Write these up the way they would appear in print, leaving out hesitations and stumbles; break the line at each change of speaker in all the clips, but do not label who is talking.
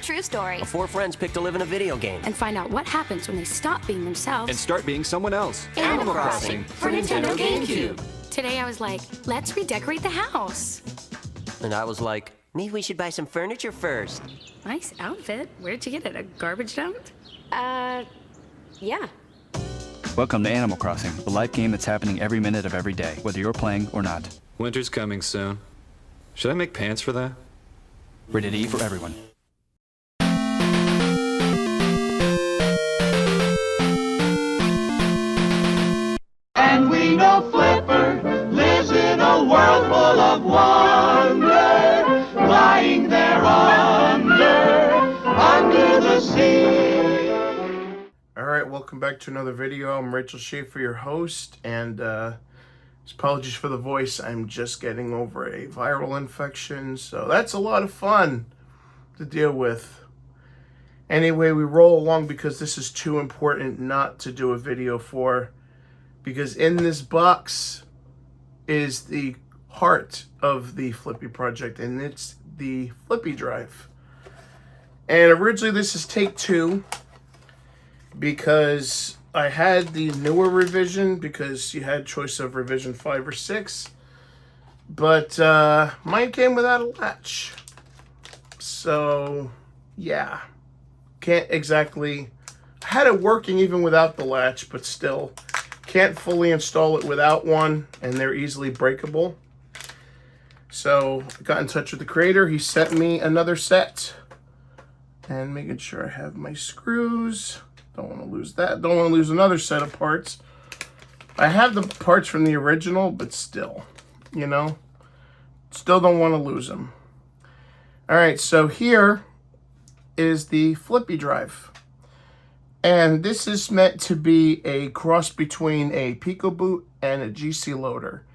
true story.
Four friends pick to live in a video game.
And find out what happens when they stop being themselves
and start being someone else.
Animal Crossing for Nintendo Gamecube.
Today I was like, let's redecorate the house.
And I was like, maybe we should buy some furniture first.
Nice outfit. Where'd you get it? A garbage dump?
Yeah.
Welcome to Animal Crossing, the life game that's happening every minute of every day, whether you're playing or not.
Winter's coming soon. Should I make pants for that?
Rated E for everyone.
And we know Flipper lives in a world full of wonder, lying there under the sea.
Alright, welcome back to another video. I'm Rachel Schaefer, your host, and apologies for the voice. I'm just getting over a viral infection, so that's a lot of fun to deal with. Anyway, we roll along because this is too important not to do a video for, because in this box is the heart of the Flippy project, and it's the Flippy Drive. And originally this is take two, because I had the newer revision, because you had choice of revision 5 or 6, but mine came without a latch. So yeah, can't exactly, I had it working even without the latch, but still can't fully install it without one, and they're easily breakable. So I got in touch with the creator. He sent me another set, and making sure I have my screws. Don't want to lose that. Don't want to lose another set of parts. I have the parts from the original, but still, you know, still don't want to lose them. All right, so here is the Flippy Drive. And this is meant to be a cross between a Pico boot and a GC loader.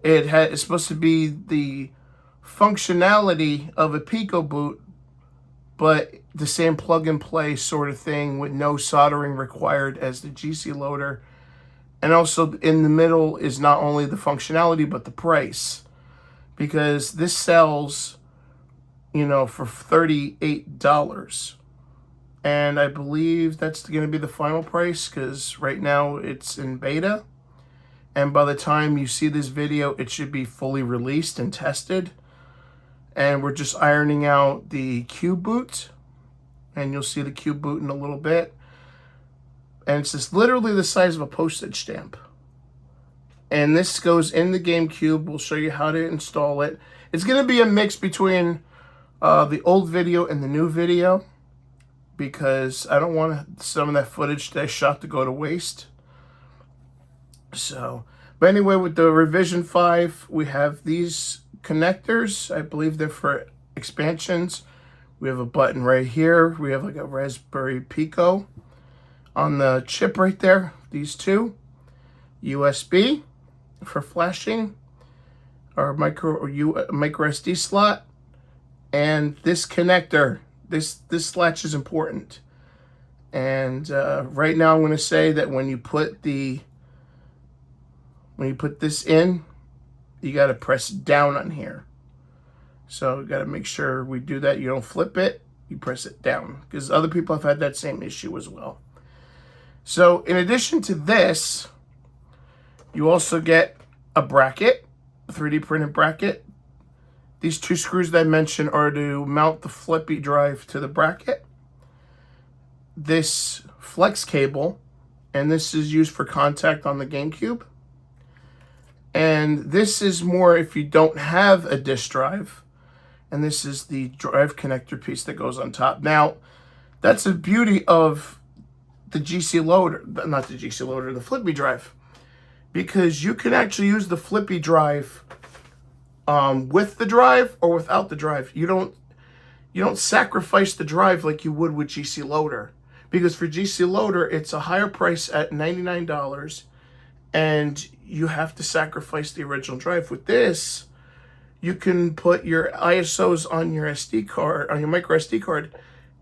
It's supposed to be the functionality of a Pico boot, but the same plug-and-play sort of thing with no soldering required as the GC loader. And also in the middle is not only the functionality, but the price. Because this sells, you know, for $38. And I believe that's going to be the final price, because right now it's in beta. And by the time you see this video, it should be fully released and tested. And we're just ironing out the Cube boot. And you'll see the Cube boot in a little bit. And it's just literally the size of a postage stamp. And this goes in the GameCube. We'll show you how to install it. It's going to be a mix between the old video and the new video, because I don't want some of that footage that I shot to go to waste. So, but anyway, with the revision 5, we have these connectors. I believe they're for expansions. We have a button right here. We have like a Raspberry Pico on the chip right there. These two. USB for flashing. Our micro SD slot. And this connector. This latch is important. And right now I'm going to say that when you put this in, you got to press down on here. So you got to make sure we do that. You don't flip it, you press it down, because other people have had that same issue as well. So in addition to this, you also get a bracket, a 3D printed bracket. These two screws that I mentioned are to mount the Flippy Drive to the bracket. This flex cable, and this is used for contact on the GameCube. And this is more if you don't have a disk drive. And this is the drive connector piece that goes on top. Now, that's the beauty of the GC loader, not the GC loader, the Flippy Drive. Because you can actually use the Flippy Drive with the drive or without the drive. You don't sacrifice the drive like you would with GC loader. Because for GC loader, it's a higher price at $99. And you have to sacrifice the original drive. With this, you can put your ISOs on your SD card, on your micro SD card,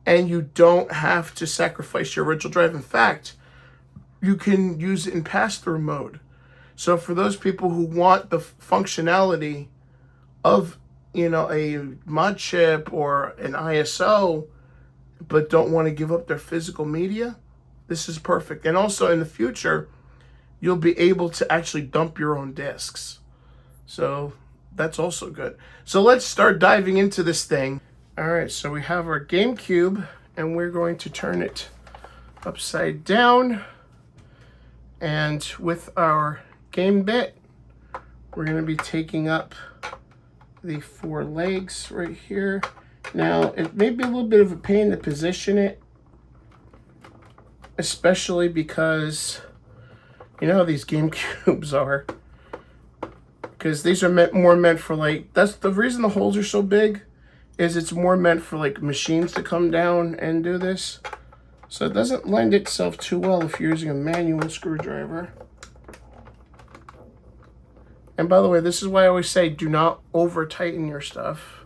and you don't have to sacrifice your original drive. In fact, you can use it in pass-through mode. So for those people who want the functionality of, you know, a mod chip or an ISO, but don't want to give up their physical media, this is perfect. And also in the future, you'll be able to actually dump your own discs. So that's also good. So let's start diving into this thing. All right, so we have our GameCube, and we're going to turn it upside down. And with our game bit, we're going to be taking up the 4 legs right here. Now, it may be a little bit of a pain to position it, especially because you know how these GameCubes are. Because these are more meant for, like, that's the reason the holes are so big, is it's more meant for like machines to come down and do this. So it doesn't lend itself too well if you're using a manual screwdriver. And by the way, this is why I always say do not over tighten your stuff,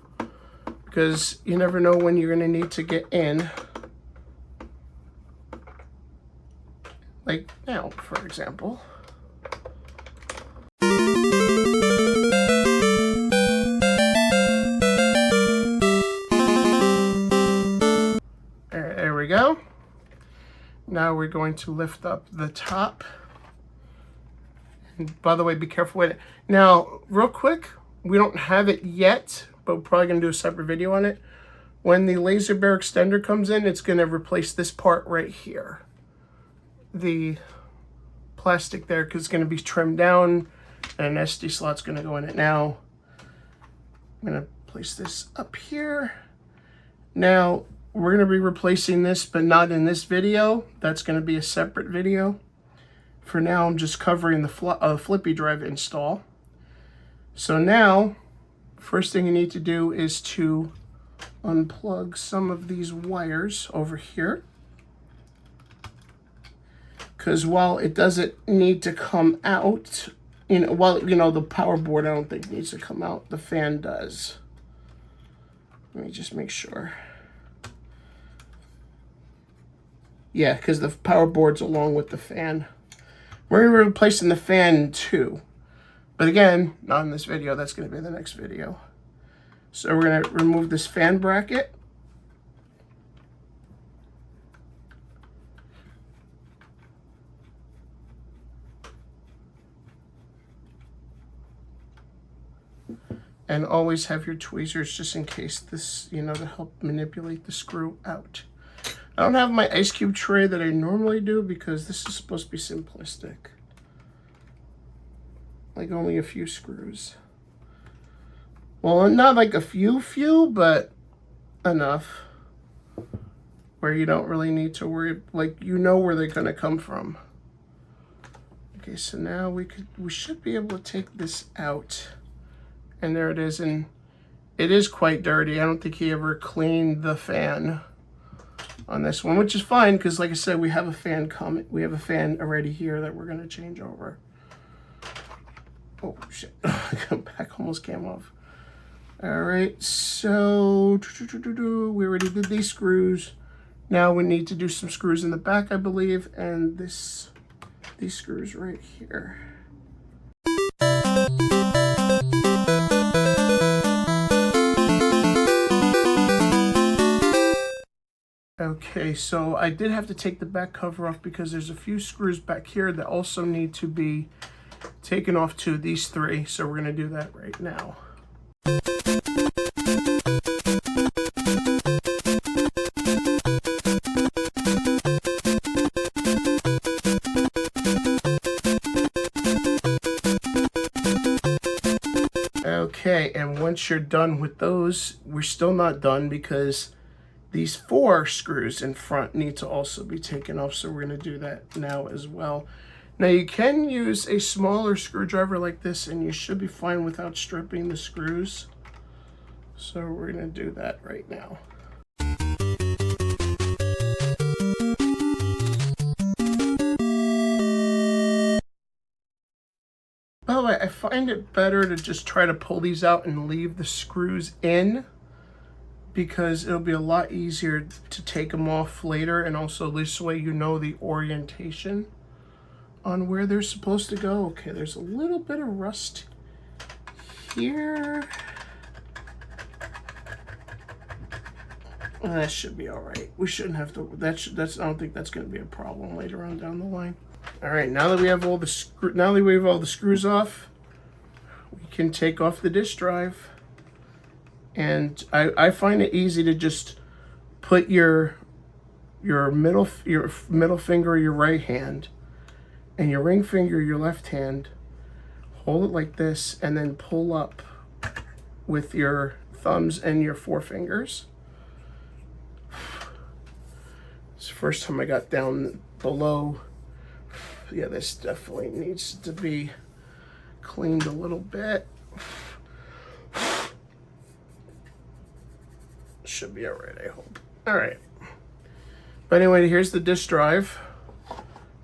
because you never know when you're going to need to get in. Like now, for example. There we go. Now we're going to lift up the top. And by the way, be careful with it. Now, real quick, we don't have it yet, but we're probably going to do a separate video on it. When the laser bear extender comes in, it's going to replace this part right here. The plastic there, because it's going to be trimmed down, and an SD slot's going to go in it. Now, I'm going to place this up here. Now, we're going to be replacing this, but not in this video. That's going to be a separate video. For now, I'm just covering the Flippy Drive install. So now, first thing you need to do is to unplug some of these wires over here. Because while it doesn't need to come out, the power board I don't think needs to come out, the fan does. Let me just make sure. Yeah, because the power board's along with the fan. We're going to be replacing the fan too. But again, not in this video. That's going to be the next video. So we're going to remove this fan bracket. And always have your tweezers just in case this, to help manipulate the screw out. I don't have my ice cube tray that I normally do because this is supposed to be simplistic. Like only a few screws. Well, not like a few, but enough. Where you don't really need to worry, like where they're gonna come from. Okay, so now we should be able to take this out. And there it is, and it is quite dirty. I don't think he ever cleaned the fan on this one, which is fine because, like I said, we have a fan We have a fan already here that we're going to change over. Oh shit! The back almost came off. All right, so we already did these screws. Now we need to do some screws in the back, I believe, and these screws right here. Okay, so I did have to take the back cover off because there's a few screws back here that also need to be taken off too, these 3. So we're going to do that right now. Okay, and once you're done with those, we're still not done because these 4 screws in front need to also be taken off, so we're going to do that now as well. Now you can use a smaller screwdriver like this and you should be fine without stripping the screws. So we're going to do that right now. By the way, I find it better to just try to pull these out and leave the screws in, because it'll be a lot easier to take them off later, and also this way you know the orientation on where they're supposed to go. Okay, there's a little bit of rust here. That should be all right. We shouldn't have to. That's. I don't think that's going to be a problem later on down the line. All right. Now that we have all the screws off, we can take off the disk drive. And I find it easy to just put your middle finger, your right hand, and your ring finger, your left hand. Hold it like this, and then pull up with your thumbs and your forefingers. It's the first time I got down below. Yeah, this definitely needs to be cleaned a little bit. Should be all right, I hope. All right. But anyway, here's the disk drive.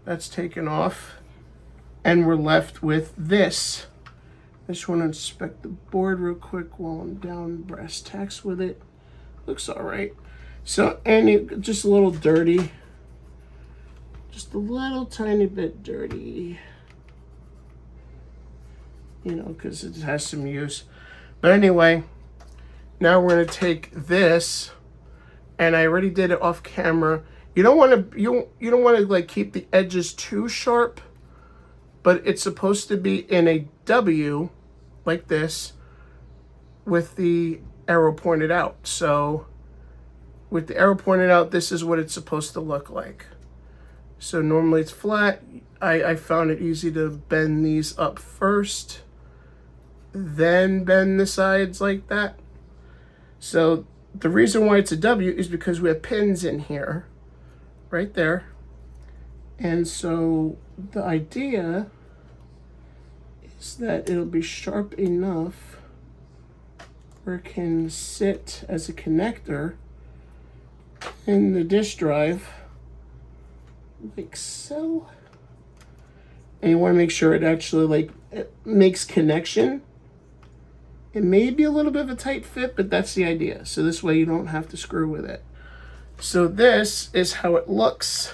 That's taken off. And we're left with this. I just want to inspect the board real quick while I'm down brass tacks with it. Looks all right. So, just a little dirty. Just a little tiny bit dirty. You know, because it has some use. But anyway, now we're going to take this, and I already did it off camera. You don't want to you don't want to like keep the edges too sharp, but it's supposed to be in a W like this with the arrow pointed out. So with the arrow pointed out, this is what it's supposed to look like. So normally it's flat. I found it easy to bend these up first, then bend the sides like that. So the reason why it's a W is because we have pins in here, right there. And so the idea is that it'll be sharp enough where it can sit as a connector in the disk drive, like so. And you want to make sure it actually it makes connection. It may be a little bit of a tight fit, but that's the idea. So this way you don't have to screw with it. So this is how it looks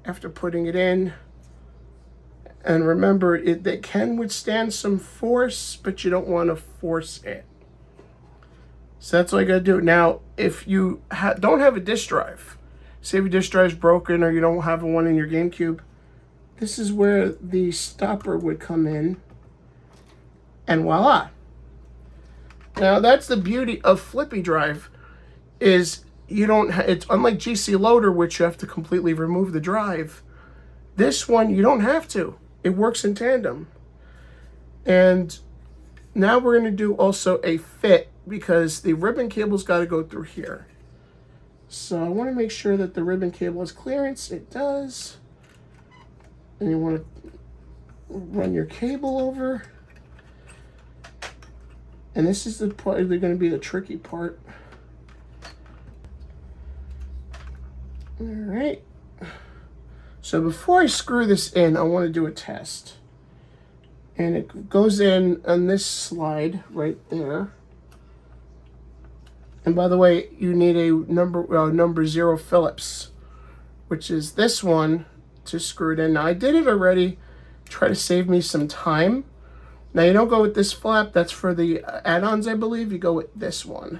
after putting it in. And remember, it can withstand some force, but you don't want to force it. So that's all you got to do. Now, if you don't have a disk drive, say if your disk drive is broken or you don't have one in your GameCube, this is where the stopper would come in. And voila. Now, that's the beauty of Flippy Drive, is you don't. It's unlike GC Loader, which you have to completely remove the drive. This one, you don't have to. It works in tandem. And now we're going to do also a fit, because the ribbon cable's got to go through here. So I want to make sure that the ribbon cable has clearance. It does. And you want to run your cable over. And this is probably going to be the tricky part. All right. So before I screw this in, I want to do a test. And it goes in on this slide right there. And by the way, you need a number 0 Phillips, which is this one, to screw it in. Now, I did it already, try to save me some time. Now, you don't go with this flap. That's for the add-ons, I believe. You go with this one.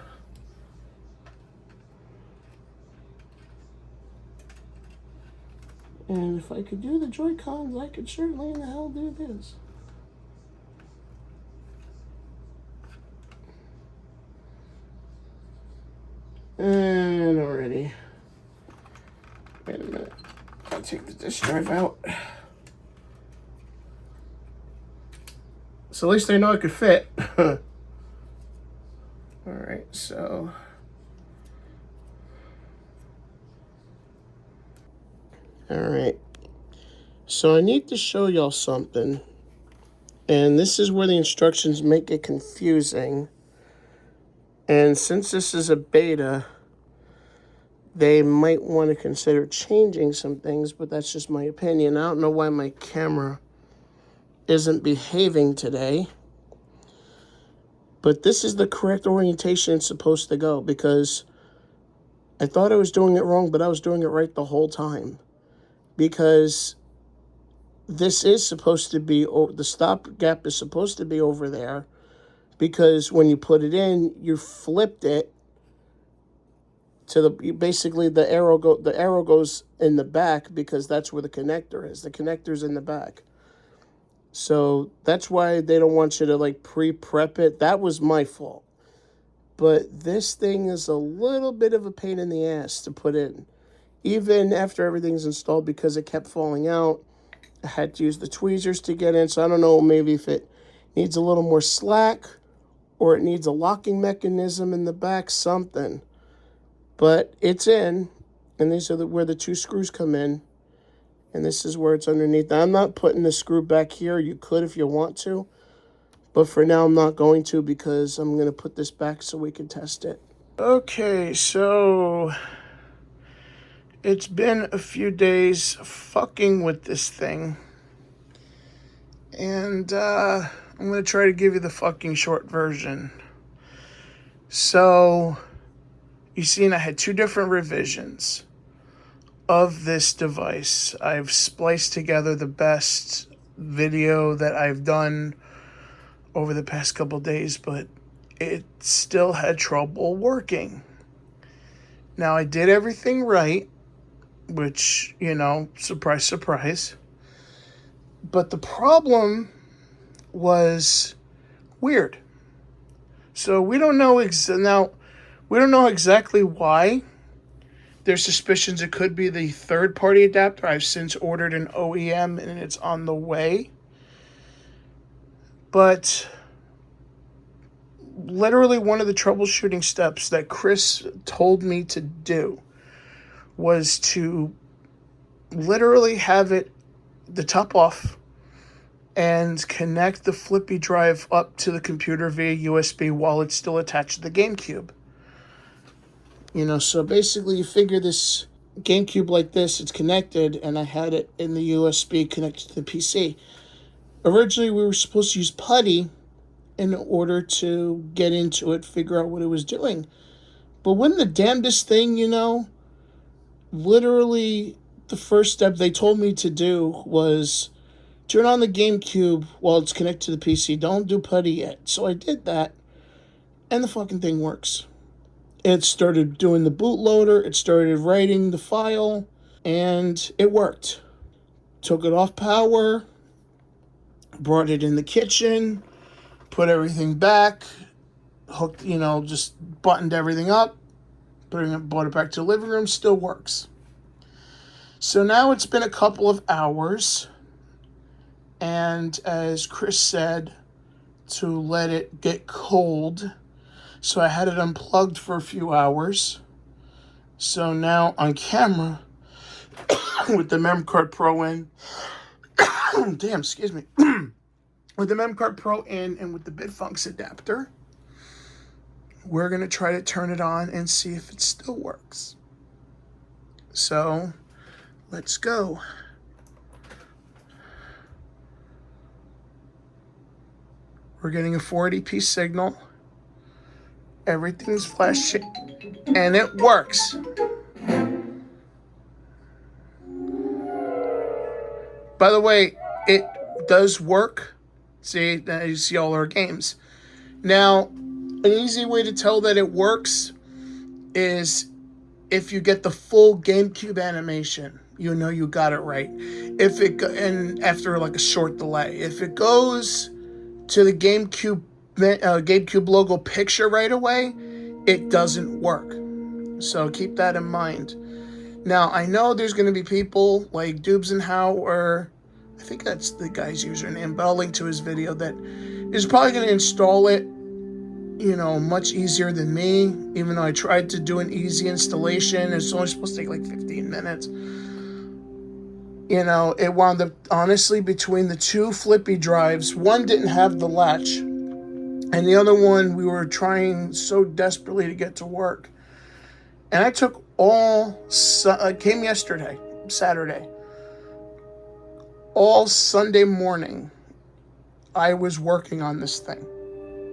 And if I could do the Joy-Cons, I could certainly in the hell do this. And already. Wait a minute. I'll take the disk drive out. So at least I know it could fit. Alright, so. Alright. So I need to show y'all something. And this is where the instructions make it confusing. And since this is a beta, they might want to consider changing some things, but that's just my opinion. I don't know why my camera isn't behaving today. But this is the correct orientation it's supposed to go, because I thought I was doing it wrong, but I was doing it right the whole time. Because this is supposed to be, the stop gap is supposed to be over there. Because when you put it in, you flipped it to the basically the arrow goes in the back because that's where the connector is. The connector's in the back. So that's why they don't want you to like pre-prep it. That was my fault. But this thing is a little bit of a pain in the ass to put in. Even after everything's installed, because it kept falling out. I had to use the tweezers to get in. So I don't know, maybe if it needs a little more slack or it needs a locking mechanism in the back, something. But it's in, and these are where the 2 screws come in. And this is where it's underneath. Now, I'm not putting the screw back here. You could if you want to. But for now, I'm not going to because I'm going to put this back so we can test it. Okay, so it's been a few days fucking with this thing. And I'm going to try to give you the fucking short version. So, you seen I had 2 different revisions of this device. I've spliced together the best video that I've done over the past couple days, but it still had trouble working. Now, I did everything right, which, you know, surprise, surprise. But the problem was weird. So we don't know exactly why. There's suspicions it could be the third-party adapter. I've since ordered an OEM and it's on the way. But literally one of the troubleshooting steps that Chris told me to do was to literally have the top off and connect the Flippy Drive up to the computer via USB while it's still attached to the Gamecube. You know, so basically you figure this Gamecube like this, it's connected, and I had it in the USB connected to the PC. Originally, we were supposed to use putty in order to get into it, figure out what it was doing. But when the damnedest thing, you know, literally the first step they told me to do was turn on the GameCube while it's connected to the PC. Don't do putty yet. So I did that, and the fucking thing works. It started doing the bootloader, it started writing the file, and it worked. Took it off power, brought it in the kitchen, put everything back, hooked, you know, just buttoned everything up, brought it back to the living room, still works. So now it's been a couple of hours, and as Chris said, to let it get cold. So I had it unplugged for a few hours. So now on camera, with the MemCard Pro in, damn, excuse me, with the MemCard Pro in and with the BitFunks adapter, we're going to try to turn it on and see if it still works. So let's go. We're getting a 480p signal. Everything's flashing, and it works. By the way, it does work. See, now you see all our games. Now, an easy way to tell that it works is if you get the full GameCube animation, you know you got it right. And after like a short delay, if it goes to the GameCube logo picture right away, it doesn't work. So keep that in mind. Now, I know there's going to be people like Dubes and How, or I think that's the guy's username, but I'll link to his video, that is probably going to install it, you know, much easier than me. Even though I tried to do an easy installation, it's only supposed to take like 15 minutes. You know, it wound up, honestly, between the 2 Flippy Drives, one didn't have the latch, and the other one we were trying so desperately to get to work. And I took came yesterday, Saturday. All Sunday morning, I was working on this thing.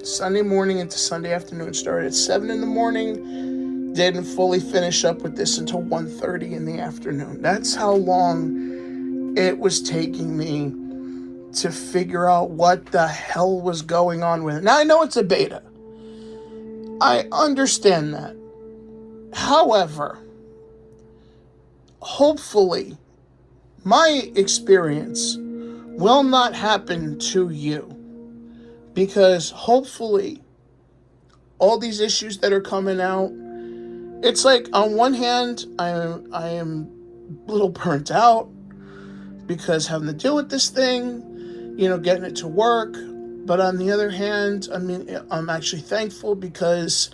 Sunday morning into Sunday afternoon. Started at 7 in the morning. Didn't fully finish up with this until 1:30 in the afternoon. That's how long it was taking me to figure out what the hell was going on with it. Now, I know it's a beta. I understand that. However, hopefully, my experience will not happen to you, because hopefully all these issues that are coming out, it's like, on one hand, I am a little burnt out because having to deal with this thing, getting it to work. But on the other hand, I'm actually thankful because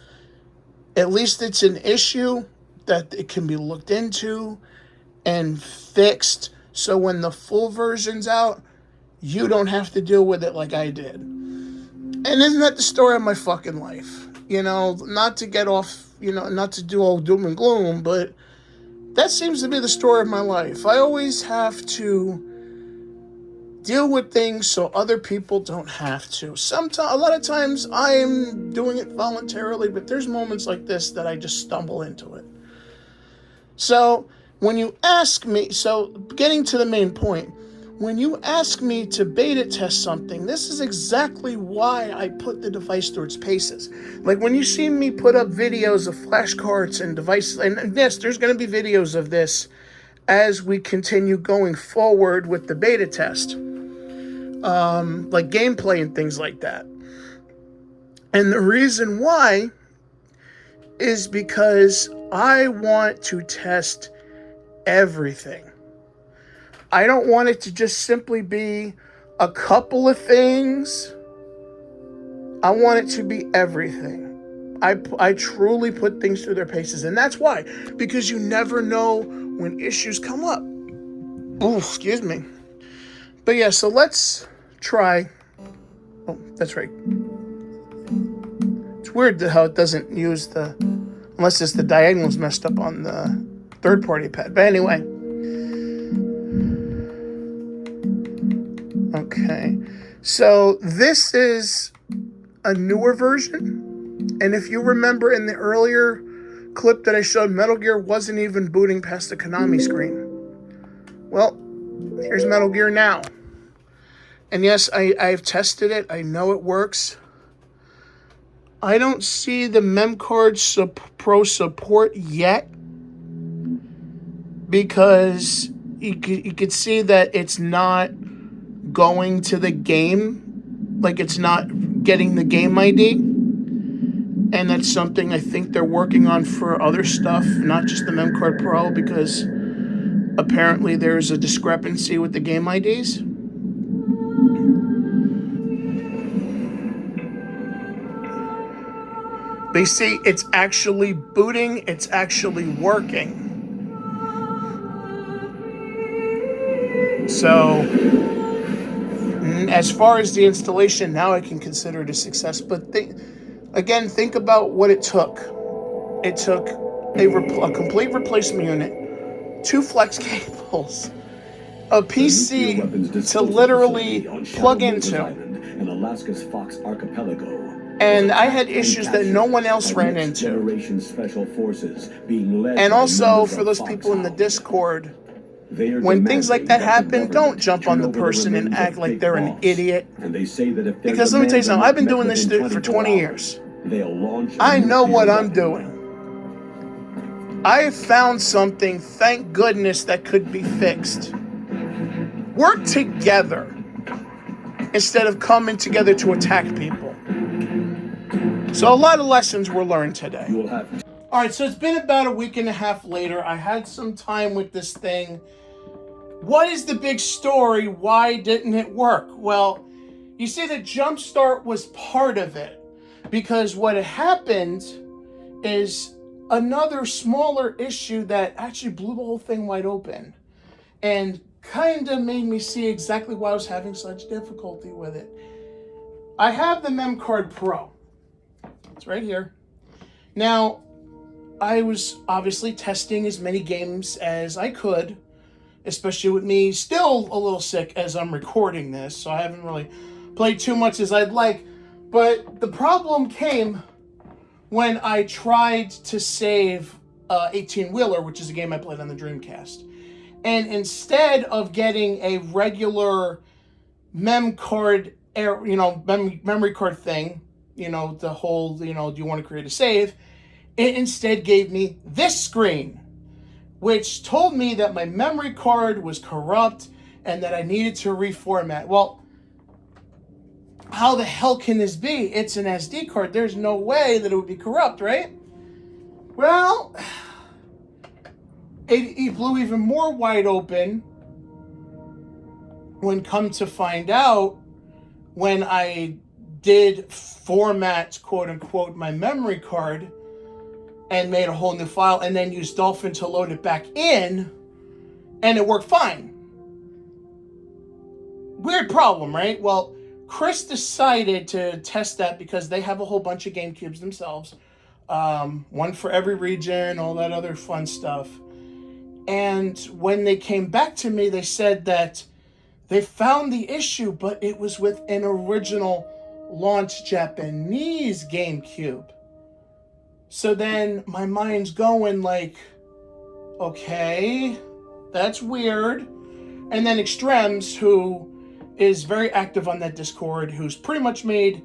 at least it's an issue that it can be looked into and fixed. So when the full version's out, you don't have to deal with it like I did. And isn't that the story of my fucking life? Not to get off, not to do all doom and gloom, but that seems to be the story of my life. I always have to deal with things so other people don't have to. A lot of times I am doing it voluntarily, but there's moments like this that I just stumble into it. So when you ask me, getting to the main point, when you ask me to beta test something, this is exactly why I put the device through its paces. Like when you see me put up videos of flashcards and devices, and yes, there's going to be videos of this as we continue going forward with the beta test, like gameplay and things like that. And the reason why is because I want to test everything. I don't want it to just simply be a couple of things. I want it to be everything. I truly put things through their paces. And that's why. Because you never know when issues come up. Oh, excuse me. But yeah, so let's try. Oh, that's right. It's weird how it doesn't use unless it's the diagonals messed up on the third-party pad. But anyway. Okay, so this is a newer version, and if you remember in the earlier clip that I showed, Metal Gear wasn't even booting past the Konami screen. Well, here's Metal Gear now. And yes, I've tested it. I know it works. I don't see the MemCard Pro support yet, because you could see that it's not going to the game, like it's not getting the game ID, and that's something I think they're working on for other stuff, not just the MemCard Pro, because apparently there's a discrepancy with the game IDs. They see it's actually booting, it's actually working. So as far as the installation, now I can consider it a success. But think about what it took. It took a complete replacement unit, 2 flex cables, a PC to literally plug into,
and Alaska's Fox Archipelago.
And I had issues that no one else ran into. And also, for those people in the Discord, when things like that happen, don't jump on the person and act like they're an idiot. Because let me tell you something, I've been doing this for 20 years. I know what I'm doing. I have found something, thank goodness, that could be fixed. Work together instead of coming together to attack people. So a lot of lessons were learned today. Alright, so it's been about a week and a half later. I had some time with this thing. What is the big story? Why didn't it work? Well, you see, the jump start was part of it. Because what had happened is another smaller issue that actually blew the whole thing wide open. And kind of made me see exactly why I was having such difficulty with it. I have the MemCard Pro. It's right here. Now, I was obviously testing as many games as I could, especially with me still a little sick as I'm recording this, so I haven't really played too much as I'd like. But the problem came when I tried to save 18-Wheeler, which is a game I played on the Dreamcast. And instead of getting a regular MemCard, memory card thing, the whole, do you want to create a save? It instead gave me this screen, which told me that my memory card was corrupt and that I needed to reformat. Well, how the hell can this be? It's an SD card. There's no way that it would be corrupt, right? Well, it blew even more wide open when come to find out, when I did format, quote unquote, my memory card and made a whole new file and then used Dolphin to load it back in, and it worked fine. Weird problem, right? Well, Chris decided to test that because they have a whole bunch of GameCubes themselves. One for every region, all that other fun stuff. And when they came back to me, they said that they found the issue, but it was with an original launch Japanese GameCube. So then my mind's going like, okay, that's weird. And then Extrems, who is very active on that Discord, who's pretty much made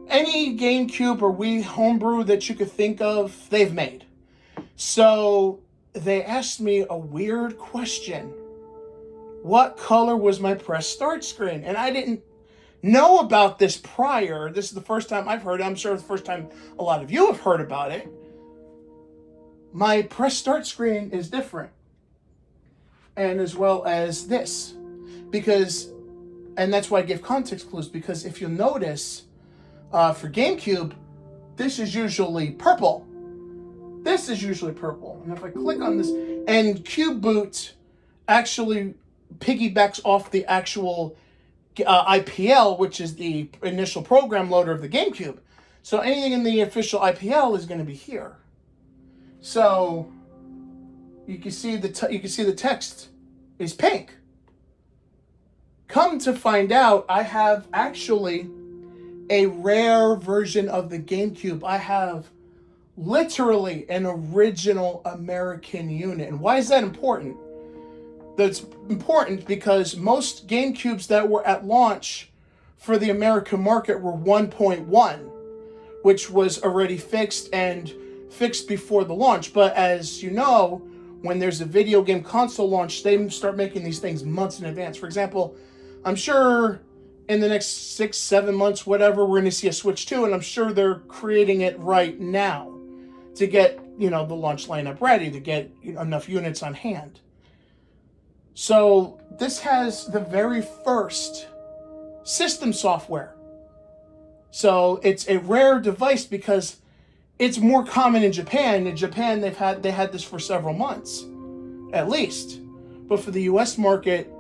any GameCube or Wii homebrew that you could think of, they've made. So they asked me a weird question. What color was my press start screen? And I didn't know about this prior. This is the first time I've heard it. I'm sure it's the first time a lot of you have heard about it. My press start screen is different. And as well as this. Because, and that's why I give context clues, because if you'll notice, for GameCube, this is usually purple. This is usually purple. And if I click on this, and Cube Boot actually piggybacks off the actual IPL, which is the initial program loader of the GameCube. So anything in the official IPL is going to be here. So you can see the text is pink. Come to find out, I have actually a rare version of the GameCube. I have literally an original American unit. And why is that important? That's important because most GameCubes that were at launch for the American market were 1.1, which was already fixed and fixed before the launch. But as you know, when there's a video game console launch, they start making these things months in advance. For example, I'm sure in the next 6-7 months, whatever, we're going to see a Switch 2, and I'm sure they're creating it right now to get, the launch lineup ready, to get enough units on hand. So this has the very first system software. So it's a rare device because it's more common in Japan. In Japan, they had this for several months, at least. But for the US market,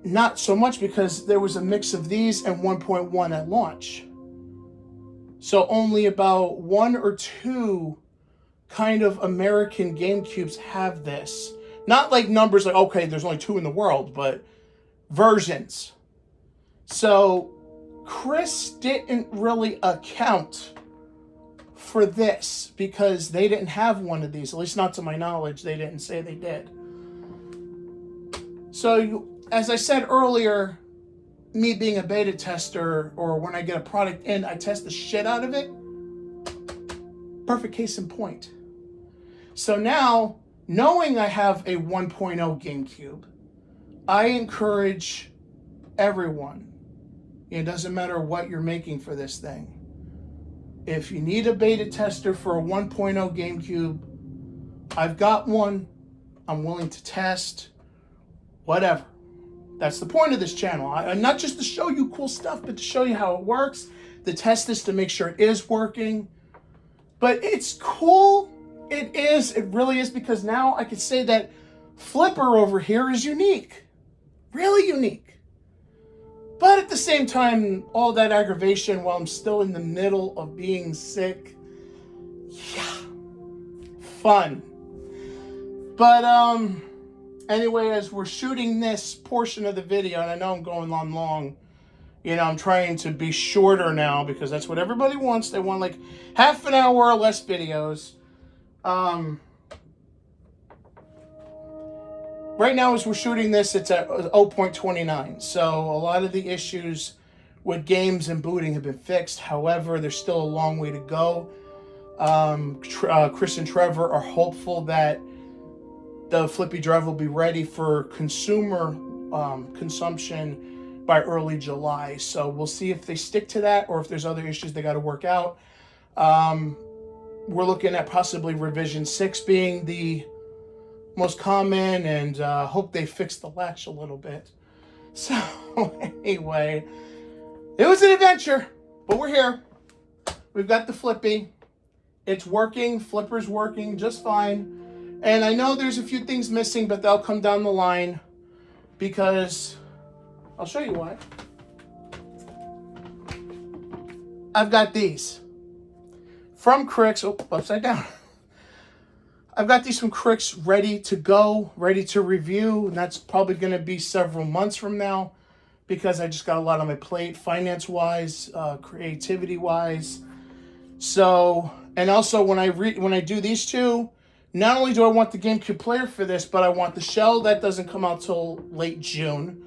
not so much, because there was a mix of these and 1.1 at launch. So only about 1 or 2 kind of American GameCubes have this. Not like numbers like, okay, there's only 2 in the world, but versions. So Chris didn't really account for this because they didn't have one of these. At least not to my knowledge. They didn't say they did. So as I said earlier, me being a beta tester, or when I get a product in, I test the shit out of it. Perfect case in point. So now, knowing I have a 1.0 GameCube, I encourage everyone, it doesn't matter what you're making for this thing, if you need a beta tester for a 1.0 GameCube, I've got one. I'm willing to test, whatever. That's the point of this channel. Not just to show you cool stuff, but to show you how it works, to test this to make sure it is working. But it's cool. It is. It really is, because now I can say that Flipper over here is unique. Really unique. But at the same time, all that aggravation while I'm still in the middle of being sick. Yeah. Fun. But, anyway, as we're shooting this portion of the video, and I know I'm going on long, I'm trying to be shorter now because that's what everybody wants. They want like half an hour or less videos. Right now as we're shooting this, it's at 0.29. So a lot of the issues with games and booting have been fixed. However, there's still a long way to go. Chris and Trevor are hopeful that the Flippy Drive will be ready for consumer consumption by early July. So we'll see if they stick to that or if there's other issues they got to work out. We're looking at possibly revision 6 being the most common, and hope they fix the latch a little bit. So anyway, it was an adventure, but we're here. We've got the Flippy. It's working. Flipper's working just fine. And I know there's a few things missing, but they'll come down the line because I'll show you why. I've got these from Cricks. Oh, upside down. I've got these from Cricks ready to go, ready to review. And that's probably going to be several months from now because I just got a lot on my plate, finance-wise, creativity-wise. So, and also when I do these two, not only do I want the GameCube player for this, but I want the shell that doesn't come out till late June.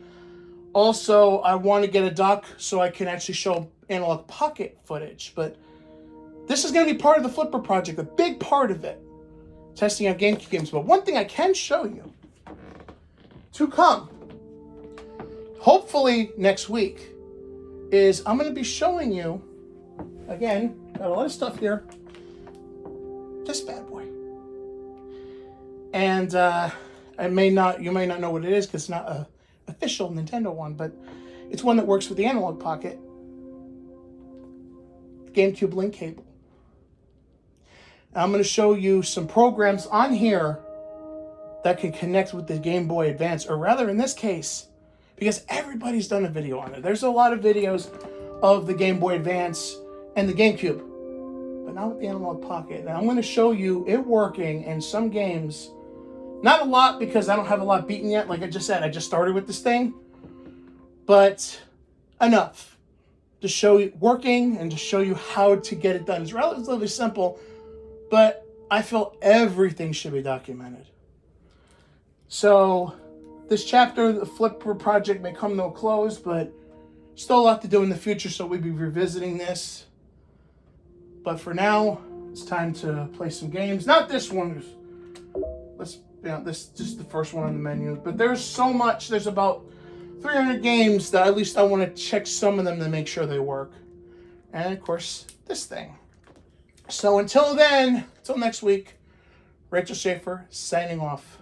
Also, I want to get a dock so I can actually show analog pocket footage. But this is going to be part of the Flipper project, a big part of it. Testing out GameCube games. But one thing I can show you to come, hopefully next week, is I'm going to be showing you, again, got a lot of stuff here, this bad boy. And you may not know what it is because it's not a official Nintendo one, but it's one that works with the analog pocket. GameCube link cable. I'm going to show you some programs on here that can connect with the Game Boy Advance, or rather in this case, because everybody's done a video on it. There's a lot of videos of the Game Boy Advance and the GameCube, but not with the analog pocket. Now I'm going to show you it working in some games. Not a lot because I don't have a lot beaten yet. Like I just said, I just started with this thing, but enough to show you working and to show you how to get it done. It's relatively simple, but I feel everything should be documented. So this chapter, the Flipper project, may come to a close, but still a lot to do in the future, so we'll be revisiting this. But for now, it's time to play some games. Not this one. This is just the first one on the menu. But there's so much. There's about 300 games that at least I want to check some of them to make sure they work. And of course, this thing. So until then, until next week, Rachel Schaefer signing off.